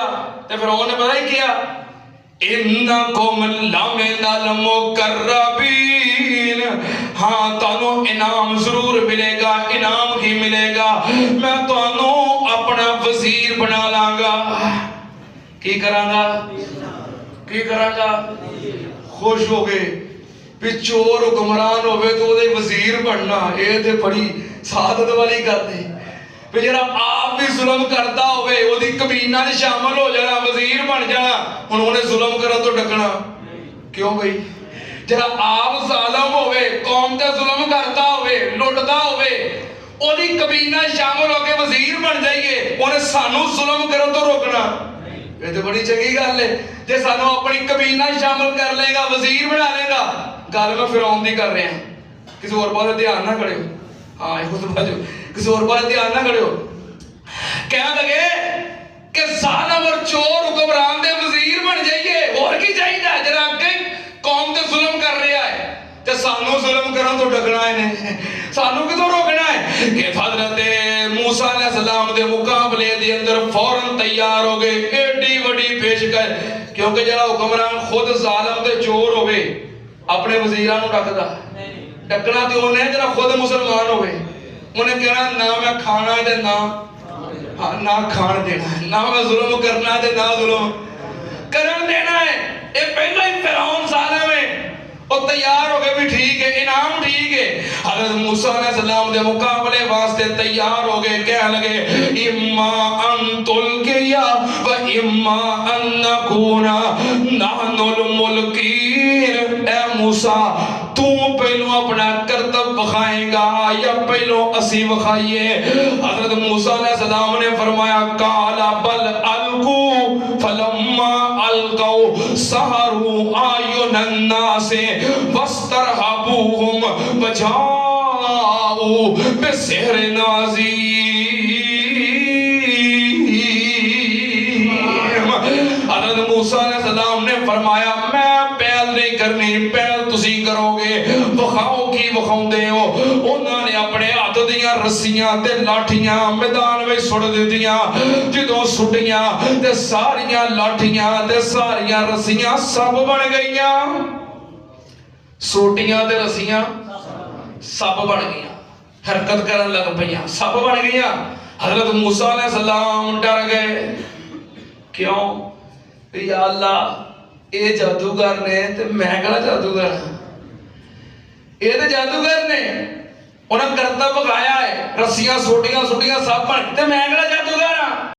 मिलेगा। तो फिर उन्होंने पता ही किया, इन्नकुम लमिनल मुकर्रबीन, हाँ तानू इनाम जरूर मिलेगा। इनाम की मिलेगा, मैं तानू अपना वजीर बना लांगा। की करांगा, की करांगा? खुश हो गए भी चोर हुक्मरान होवे तो ਉਹਦੇ वजीर बनना, ये तो बड़ी सादत वाली गल है। भी जरा आप भी जुल्म करता होवे ਉਹਦੀ कमीना में शामिल हो जाना, वजीर बन जाना। हुण ਉਹਨੇ जुल्म करन तो डकना क्यों बई? जरा आप जालिम होवे, कौम ते जुल्म करता होवे, लुटदा होवे, ਉਹਦੀ कमीना शामिल होके वजीर बन जाइए, ਉਹਨੇ सानू जुल्म करन तो रोकना। ये तो बड़ी चंगी गल है। जे सानू अपनी कमीना शामिल कर लेगा, वजीर बना लेगा। गल मैं फिरौन दी कर रहा, किसी और पासे ध्यान ना करियो। हाँ खुद बाजू, किसी और पासे ध्यान ना करियो। कहने लगे कि जालिम और चोर हुक्मरान दे वजीर बन जाइए, और की चाहिए? जरा अगे कौम ते जुल्म कर रहा है ते सानू जुल्म करन तो डकना है, सानू कितों रोकना है? कि हजरत मूसा अलैहिस्सलाम दे मुकाबले दे अंदर फौरन तैयार हो गए। एडी बड़ी पेशकश, क्योंकि जरा हुक्मरान खुद जालिम ते चोर होवे अपने वजीरां नूं डकदा, डकना ते उन्हें जरा खुद मुसलमान होवे, उन्हें कहना ना मैं खाना ते ना ना खान देना है, ना मैं जुल्म करना ते ना जुल्म करन देना है। ये पहला ही फिरौन जालिम है। और तैयार हो गए भी ठीक है, इनाम ठीक है। हज़रत मूसा अलैहिस्सलाम दे मुकाबले वास्ते तैयार हो गए। कह लगे इम्मा अन तुल्किया व इम्मा अन नकूना नहनुल मुल्कीन। ए मूसा तू पहलो अपना करतब बखाएगा या पहलो असी बखाइए? हज़रत मूसा अलैहिस्सलाम ने फरमाया काला बल अलकू फलम्मा अलकौ सहरू आयुनन नासे वस्तरहबूहुम वजाऊ बिसिहर नाज़ीम। हज़रत मूसा अलैहिस्सलाम ने फरमाया मैं पहल नहीं करनी, पहल तुसी करोगे। वखाओ की वखाउंदे हो? उन्होंने अपने हाथ दियां रस्सियां ते लाठियां मैदान में सुट दित्तियां। जदों सुटियां ते सारियां लाठियां ते सारियां रस्सियां सब बन गईयां। सोटियां ते रस्सियां सब बन गई, हरकत करन लग पईयां, सब बन गई। हजरत मूसा अलैहिस्सलाम डर गए। क्यों? या अल्लाह ये जादूगर ने ते मैं कहना जादूगर हाँ? ये तो जादूगर ने, उन्हें करतब बगाया है, रस्सियां सोटियां सुटियां सब बन, ते मैं कहना जादूगर हाँ?